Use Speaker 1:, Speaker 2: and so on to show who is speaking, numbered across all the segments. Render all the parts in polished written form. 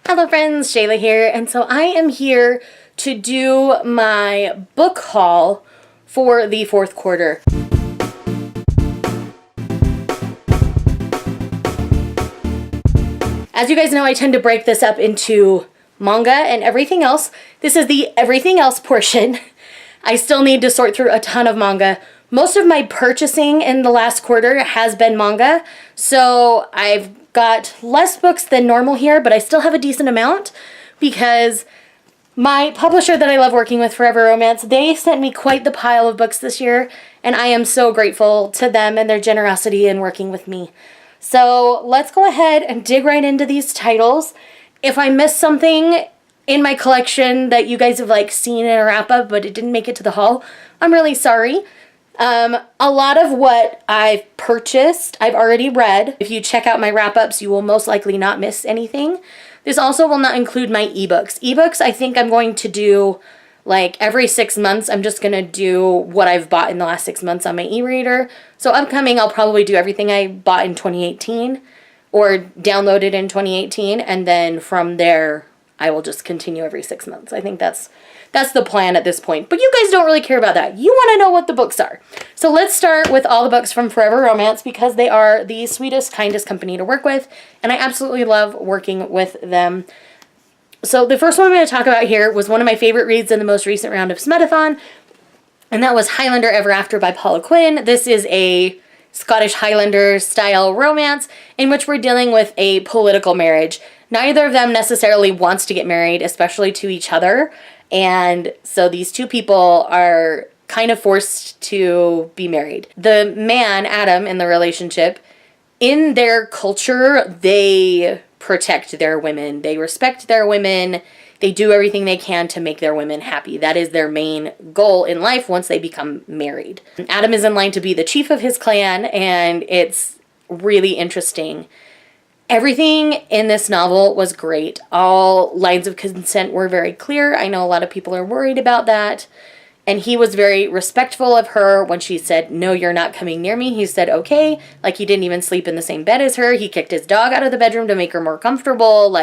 Speaker 1: Hello friends, Shayla here, and so I am here to do my book haul for the fourth quarter. As you guys know, I tend to break this up into manga and everything else. This is the everything else portion. I still need to sort through a ton of manga. Most of my purchasing in the last quarter has been manga, so I've got less books than normal here, but I still have a decent amount because my publisher that I love working with, Forever Romance, they sent me quite the pile of books this year, and I am so grateful to them and their generosity in working with me. So let's go ahead and dig right into these titles. If I missed something in my collection that you guys have seen in a wrap up, but it didn't make it to the haul, I'm really sorry. A lot of what I've purchased, I've already read. If you check out my wrap-ups, you will most likely not miss anything. This also will not include my ebooks. Ebooks, I think I'm going to do every 6 months. I'm just going to do what I've bought in the last 6 months on my e-reader. So upcoming, I'll probably do everything I bought in 2018 or downloaded in 2018. And then from there, I will just continue every 6 months. I think that's the plan at this point. But you guys don't really care about that. You want to know what the books are. So let's start with all the books from Forever Romance because they are the sweetest, kindest company to work with. And I absolutely love working with them. So the first one I'm going to talk about here was one of my favorite reads in the most recent round of Smetathon. And that was Highlander Ever After by Paula Quinn. This is a Scottish Highlander style romance in which we're dealing with a political marriage. Neither of them necessarily wants to get married, especially to each other. And so these two people are kind of forced to be married. The man, Adam, in the relationship, in their culture, they protect their women. They respect their women. They do everything they can to make their women happy. That is their main goal in life once they become married. Adam is in line to be the chief of his clan, and it's really interesting. Everything in this novel was great. All lines of consent were very clear. I know a lot of people are worried about that. And he was very respectful of her when she said, "No, you're not coming near me." He said, "Okay." He didn't even sleep in the same bed as her. He kicked his dog out of the bedroom to make her more comfortable.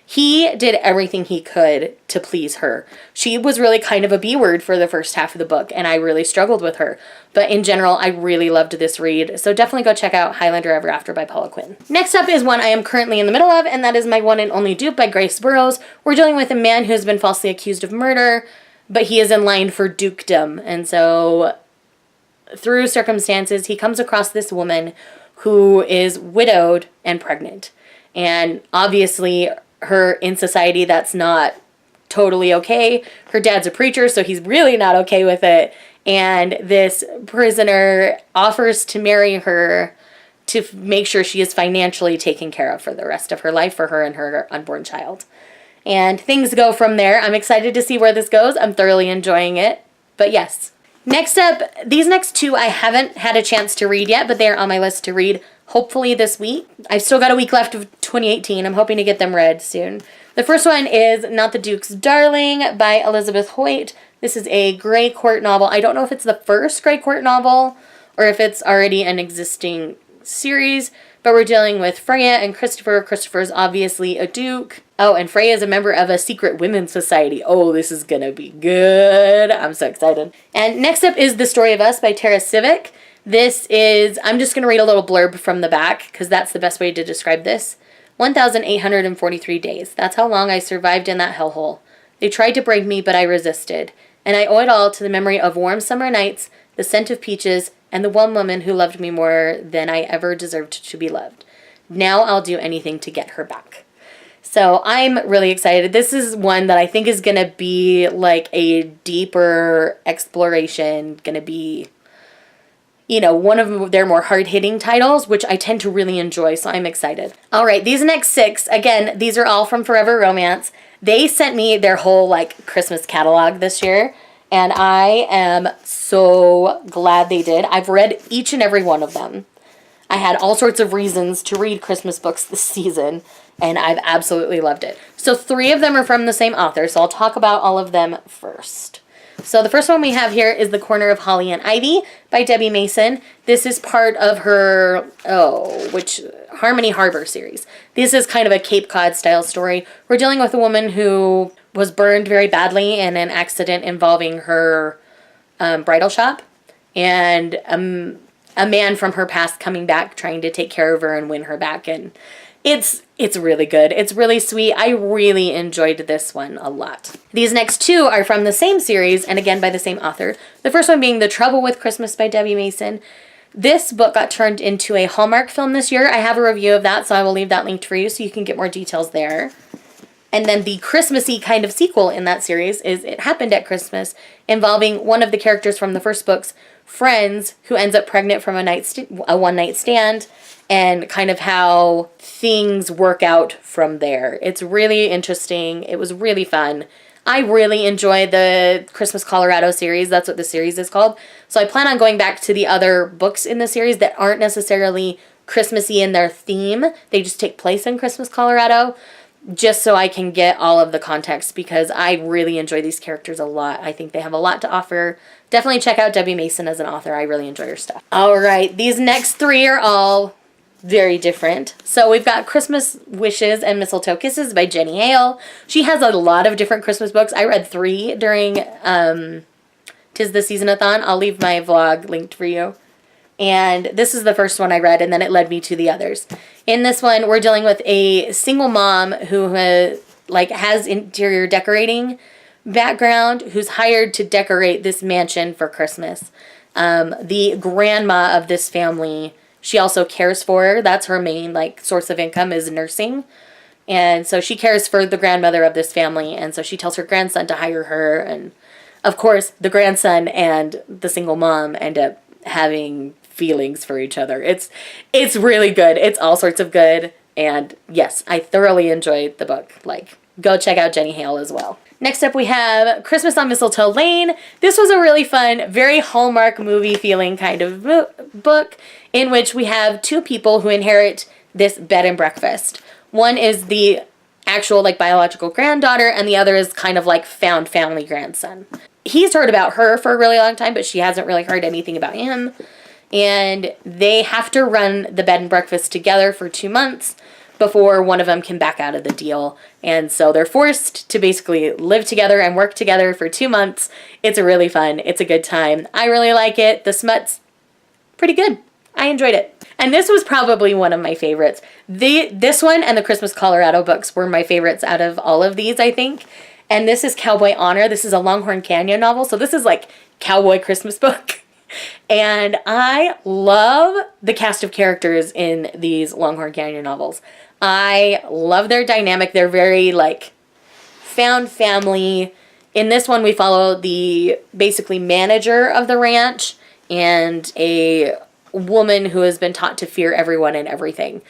Speaker 1: He did everything he could to please her. She was really kind of a B word for the first half of the book, and I really struggled with her. But in general, I really loved this read. So definitely go check out Highlander Ever After by Paula Quinn. Next up is one I am currently in the middle of, and that is My One and Only Dupe by Grace Burrows. We're dealing with a man who has been falsely accused of murder, but he is in line for dukedom. And so through circumstances, he comes across this woman who is widowed and pregnant. And obviously, her in society, that's not totally okay. Her dad's a preacher, so he's really not okay with it. And this prisoner offers to marry her to make sure she is financially taken care of for the rest of her life for her and her unborn child. And things go from there. I'm excited to see where this goes. I'm thoroughly enjoying it. But yes. Next up, these next two I haven't had a chance to read yet, but they're on my list to read hopefully this week. I've still got a week left of 2018. I'm hoping to get them read soon. The first one is Not the Duke's Darling by Elizabeth Hoyt. This is a Grey Court novel. I don't know if it's the first Grey Court novel or if it's already an existing series, but we're dealing with Freya and Christopher. Christopher's obviously a duke. Oh, and Freya is a member of a secret women's society. Oh, this is gonna be good. I'm so excited. And next up is The Story of Us by Tara Civic. This is, I'm just going to read a little blurb from the back because that's the best way to describe this. 1,843 days. That's how long I survived in that hellhole. They tried to break me, but I resisted. And I owe it all to the memory of warm summer nights, the scent of peaches, and the one woman who loved me more than I ever deserved to be loved. Now I'll do anything to get her back. So I'm really excited. This is one that I think is going to be a deeper exploration, going to be one of their more hard-hitting titles, which I tend to really enjoy, so I'm excited. All right, these next 6, again, these are all from Forever Romance. They sent me their whole, Christmas catalog this year, and I am so glad they did. I've read each and every one of them. I had all sorts of reasons to read Christmas books this season, and I've absolutely loved it. So 3 of them are from the same author, so I'll talk about all of them first. So the first one we have here is The Corner of Holly and Ivy by Debbie Mason. This is part of her, which Harmony Harbor series. This is kind of a Cape Cod style story. We're dealing with a woman who was burned very badly in an accident involving her bridal shop, and a man from her past coming back trying to take care of her and win her back. And it's really good. It's really sweet. I really enjoyed this one a lot. These next two are from the same series, and again by the same author. The first one being The Trouble with Christmas by Debbie Mason. This book got turned into a Hallmark film this year. I have a review of that, so I will leave that linked for you so you can get more details there. And then the Christmassy kind of sequel in that series is It Happened at Christmas, involving one of the characters from the first book's friends who ends up pregnant from a one-night stand, and kind of how things work out from there. It's really interesting. It was really fun. I really enjoy the Christmas Colorado series. That's what the series is called. So I plan on going back to the other books in the series that aren't necessarily Christmassy in their theme. They just take place in Christmas Colorado, just so I can get all of the context, because I really enjoy these characters a lot. I think they have a lot to offer. Definitely check out Debbie Mason as an author. I really enjoy her stuff. All right, these next three are all very different. So we've got Christmas Wishes and Mistletoe Kisses by Jenny Hale. She has a lot of different Christmas books. I read 3 during 'Tis the Season-a-thon. I'll leave my vlog linked for you. And this is the first one I read, and then it led me to the others. In this one, we're dealing with a single mom who has interior decorating background, who's hired to decorate this mansion for Christmas. The grandma of this family, she also cares for her. That's her main source of income, is nursing. And so she cares for the grandmother of this family, and so she tells her grandson to hire her. And of course, the grandson and the single mom end up having feelings for each other. It's really good. It's all sorts of good. And yes, I thoroughly enjoyed the book. Go check out Jenny Hale as well. Next up we have Christmas on Mistletoe Lane. This was a really fun, very Hallmark movie feeling kind of book, in which we have 2 people who inherit this bed and breakfast. One is the actual biological granddaughter, and the other is kind of found family grandson. He's heard about her for a really long time, but she hasn't really heard anything about him. And they have to run the bed and breakfast together for 2 months before one of them can back out of the deal. And so they're forced to basically live together and work together for 2 months. It's really fun. It's a good time. I really like it. The smut's pretty good. I enjoyed it. And this was probably one of my favorites. This one and the Christmas Colorado books were my favorites out of all of these, I think. And this is Cowboy Honor. This is a Longhorn Canyon novel. So this is cowboy Christmas book. And I love the cast of characters in these Longhorn Canyon novels. I love their dynamic. They're very found family. In this one, we follow the basically manager of the ranch and a woman who has been taught to fear everyone and everything.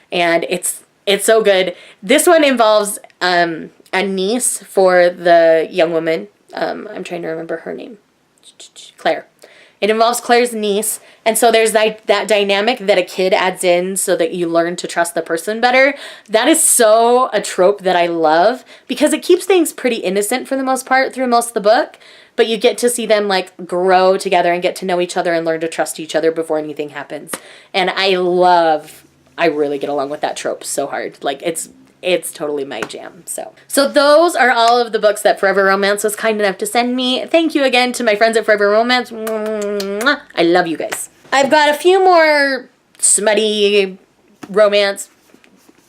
Speaker 1: And it's so good. This one involves a niece for the young woman. I'm trying to remember her name. Claire. It involves Claire's niece, and so there's that dynamic that a kid adds in so that you learn to trust the person better. That is so a trope that I love, because it keeps things pretty innocent for the most part through most of the book, but you get to see them grow together and get to know each other and learn to trust each other before anything happens. And I really get along with that trope so hard. It's totally my jam. So those are all of the books that Forever Romance was kind enough to send me. Thank you again to my friends at Forever Romance. Mwah. I love you guys. I've got a few more smutty romance,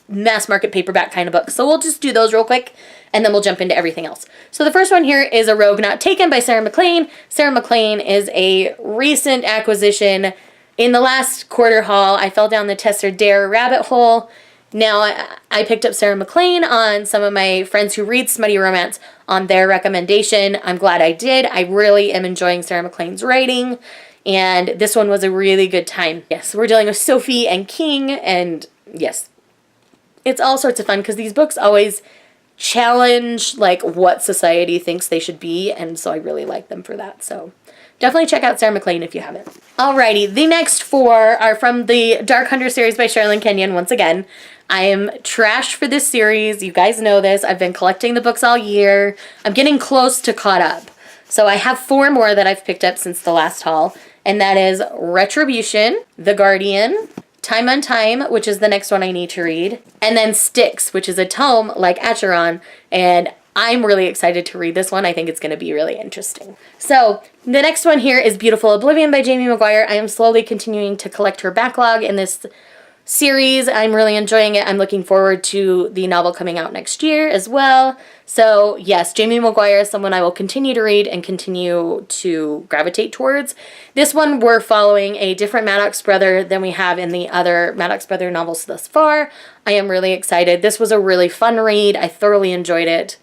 Speaker 1: mass market paperback kind of books. So we'll just do those real quick, and then we'll jump into everything else. So the first one here is A Rogue Not Taken by Sarah MacLean. Sarah MacLean is a recent acquisition. In the last quarter haul, I fell down the Tess or Dare rabbit hole. Now, I picked up Sarah MacLean on some of my friends who read smutty romance on their recommendation. I'm glad I did. I really am enjoying Sarah MacLean's writing, and this one was a really good time. Yes, we're dealing with Sophie and King, and yes, it's all sorts of fun because these books always challenge what society thinks they should be, and so I really like them for that. So definitely check out Sarah MacLean if you haven't. Alrighty, the next 4 are from the Dark Hunter series by Sherilyn Kenyon once again. I am trash for this series. You guys know this. I've been collecting the books all year. I'm getting close to caught up. So I have 4 more that I've picked up since the last haul, and that is Retribution, The Guardian, Time on Time, which is the next one I need to read, and then Styx, which is a tome like Acheron, and I'm really excited to read this one. I think it's going to be really interesting. So the next one here is Beautiful Oblivion by Jamie McGuire. I am slowly continuing to collect her backlog in this series. I'm really enjoying it. I'm looking forward to the novel coming out next year as well. So yes, Jamie McGuire is someone I will continue to read and continue to gravitate towards. This one, we're following a different Maddox brother than we have in the other Maddox brother novels thus far. I am really excited. This was a really fun read. I thoroughly enjoyed it.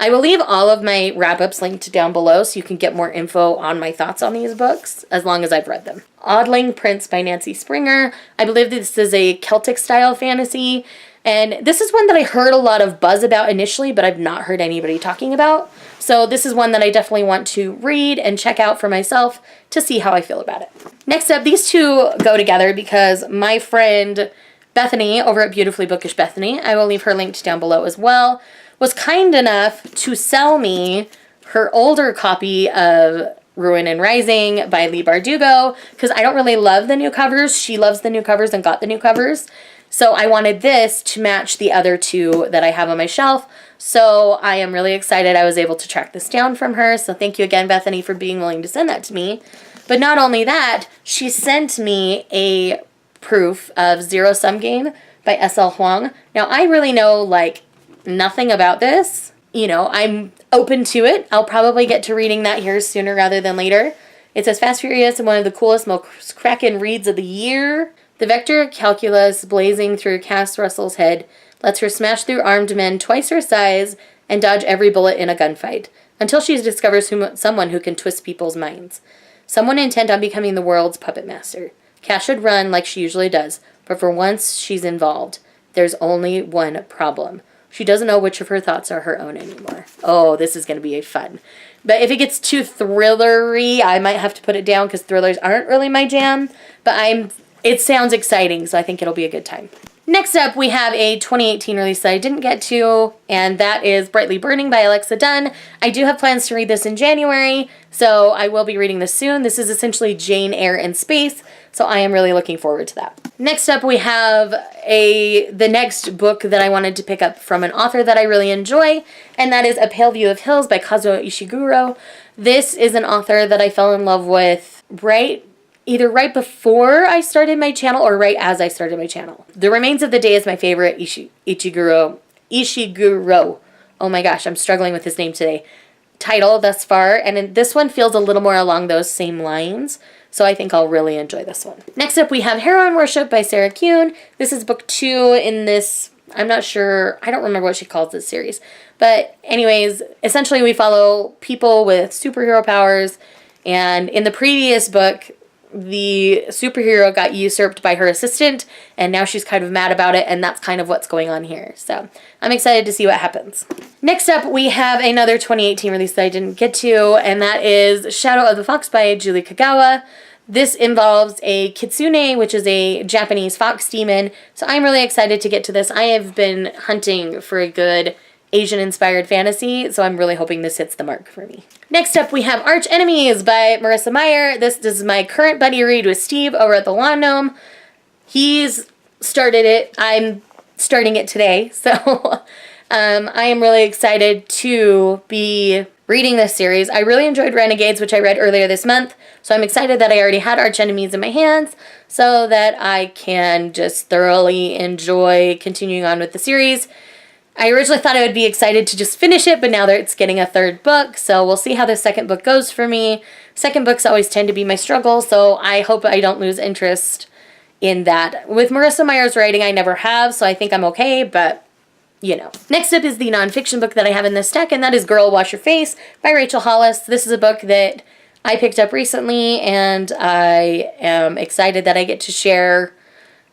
Speaker 1: I will leave all of my wrap-ups linked down below so you can get more info on my thoughts on these books, as long as I've read them. Odling Prince by Nancy Springer. I believe this is a Celtic-style fantasy, and this is one that I heard a lot of buzz about initially, but I've not heard anybody talking about. So this is one that I definitely want to read and check out for myself to see how I feel about it. Next up, these two go together because my friend Bethany over at Beautifully Bookish Bethany, I will leave her linked down below as well, was kind enough to sell me her older copy of Ruin and Rising by Leigh Bardugo, because I don't really love the new covers. She loves the new covers and got the new covers. So I wanted this to match the other two that I have on my shelf. So I am really excited I was able to track this down from her. So thank you again, Bethany, for being willing to send that to me. But not only that, she sent me a proof of Zero Sum Game by S.L. Huang. Now, I really know, like, nothing about this. You know, I'm open to it. I'll probably get to reading that here sooner rather than later. It says Fast Furious and one of the coolest, most crackin' reads of the year. The vector calculus blazing through Cass Russell's head lets her smash through armed men twice her size and dodge every bullet in a gunfight, until she discovers someone who can twist people's minds. Someone intent on becoming the world's puppet master. Cass should run like she usually does, but for once she's involved. There's only one problem. She doesn't know which of her thoughts are her own anymore. Oh, this is going to be fun. But if it gets too thrillery, I might have to put it down because thrillers aren't really my jam. But it sounds exciting, so I think it'll be a good time. Next up, we have a 2018 release that I didn't get to, and that is Brightly Burning by Alexa Dunn. I do have plans to read this in January, so I will be reading this soon. This is essentially Jane Eyre in space, so I am really looking forward to that. Next up, we have the next book that I wanted to pick up from an author that I really enjoy, and that is A Pale View of Hills by Kazuo Ishiguro. This is an author that I fell in love with either right before I started my channel or right as I started my channel. The Remains of the Day is my favorite Ishiguro. Oh my gosh, I'm struggling with his name today. Title thus far, and this one feels a little more along those same lines, so I think I'll really enjoy this one. Next up, we have Heroine Worship by Sarah Kuhn. This is book 2 in this, I'm not sure, I don't remember what she calls this series. But anyways, essentially we follow people with superhero powers, and in the previous book, the superhero got usurped by her assistant, and now she's kind of mad about it, and that's kind of what's going on here. So I'm excited to see what happens. Next up, we have another 2018 release that I didn't get to, and that is Shadow of the Fox by Julie Kagawa. This involves a kitsune, which is a Japanese fox demon, so I'm really excited to get to this. I have been hunting for a good Asian-inspired fantasy, so I'm really hoping this hits the mark for me. Next up, we have Arch Enemies by Marissa Meyer. This is my current buddy read with Steve over at the Lawn Gnome. He's started it. I'm starting it today, so I am really excited to be reading this series. I really enjoyed Renegades, which I read earlier this month, so I'm excited that I already had Arch Enemies in my hands so that I can just thoroughly enjoy continuing on with the series. I originally thought I would be excited to just finish it, but now that it's getting a third book, so we'll see how the second book goes for me. Second books always tend to be my struggle, so I hope I don't lose interest in that. With Marissa Meyer's writing, I never have, so I think I'm okay, but you know. Next up is the nonfiction book that I have in this stack, and that is Girl, Wash Your Face by Rachel Hollis. This is a book that I picked up recently, and I am excited that I get to share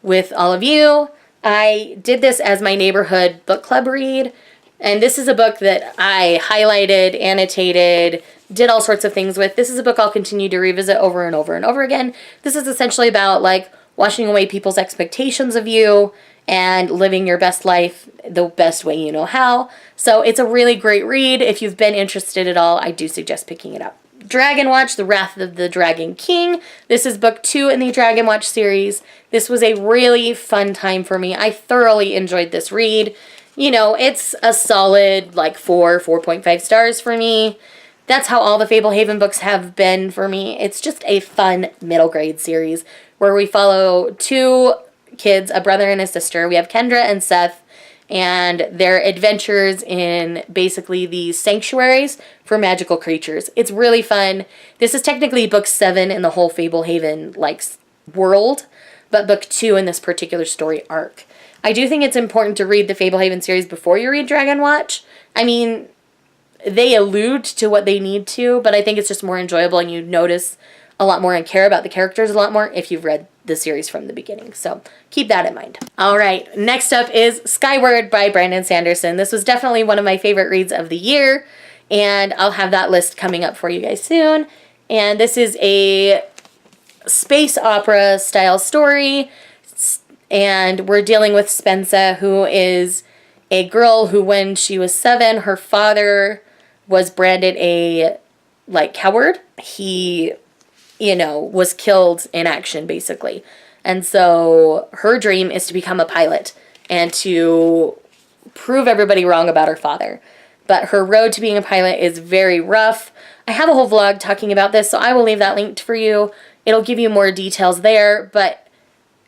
Speaker 1: with all of you. I did this as my neighborhood book club read, and this is a book that I highlighted, annotated, did all sorts of things with. This is a book I'll continue to revisit over and over and over again. This is essentially about, like, washing away people's expectations of you and living your best life the best way you know how. So it's a really great read. If you've been interested at all, I do suggest picking it up. Dragon Watch, The Wrath of the Dragon King. This is book 2 in the Dragon Watch series. This was a really fun time for me. I thoroughly enjoyed this read. You know, it's a solid like 4.5 stars for me. That's how all the Fablehaven books have been for me. It's just a fun middle grade series where we follow 2 kids, a brother and a sister. We have Kendra and Seth, and their adventures in basically these sanctuaries for magical creatures. It's really fun. This is technically book 7 in the whole Fablehaven like world, but book 2 in this particular story arc. I do think it's important to read the Fablehaven series before you read Dragon Watch. I mean, they allude to what they need to, but I think it's just more enjoyable and you notice a lot more and care about the characters a lot more if you've read the series from the beginning. So keep that in mind. All right, next up is Skyward by Brandon Sanderson. This was definitely one of my favorite reads of the year, and I'll have that list coming up for you guys soon. And this is a space opera style story, and we're dealing with Spensa, who is a girl who, when she was 7, her father was branded a like coward. He, you know, was killed in action basically. And so her dream is to become a pilot and to prove everybody wrong about her father. But her road to being a pilot is very rough. I have a whole vlog talking about this, so I will leave that linked for you. It'll give you more details there, but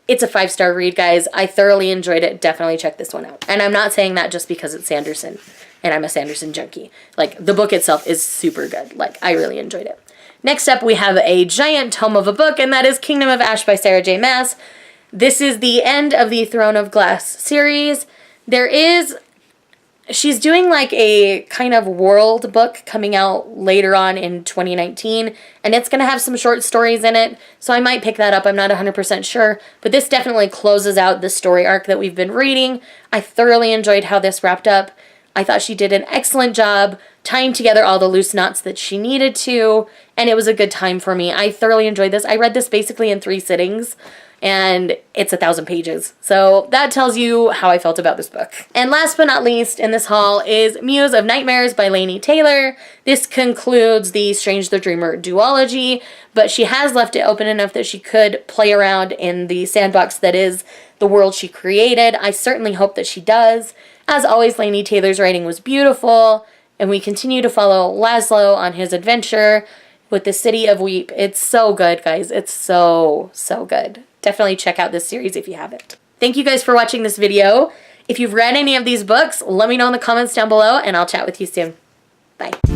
Speaker 1: it's a 5-star read, guys. I thoroughly enjoyed it. Definitely check this one out. And I'm not saying that just because it's Sanderson and I'm a Sanderson junkie. Like, the book itself is super good. Like, I really enjoyed it. Next up, we have a giant tome of a book, and that is Kingdom of Ash by Sarah J. Maas. This is the end of the Throne of Glass series. She's doing like a kind of world book coming out later on in 2019, and it's going to have some short stories in it, so I might pick that up. I'm not 100% sure, but this definitely closes out the story arc that we've been reading. I thoroughly enjoyed how this wrapped up. I thought she did an excellent job tying together all the loose knots that she needed to, and it was a good time for me. I thoroughly enjoyed this. I read this basically in 3 sittings, and it's 1,000 pages. So that tells you how I felt about this book. And last but not least in this haul is Muse of Nightmares by Laini Taylor. This concludes the Strange the Dreamer duology, but she has left it open enough that she could play around in the sandbox that is the world she created. I certainly hope that she does. As always, Laini Taylor's writing was beautiful, and we continue to follow Laszlo on his adventure with the City of Weep. It's so good, guys. It's so, so good. Definitely check out this series if you haven't. Thank you guys for watching this video. If you've read any of these books, let me know in the comments down below, and I'll chat with you soon. Bye.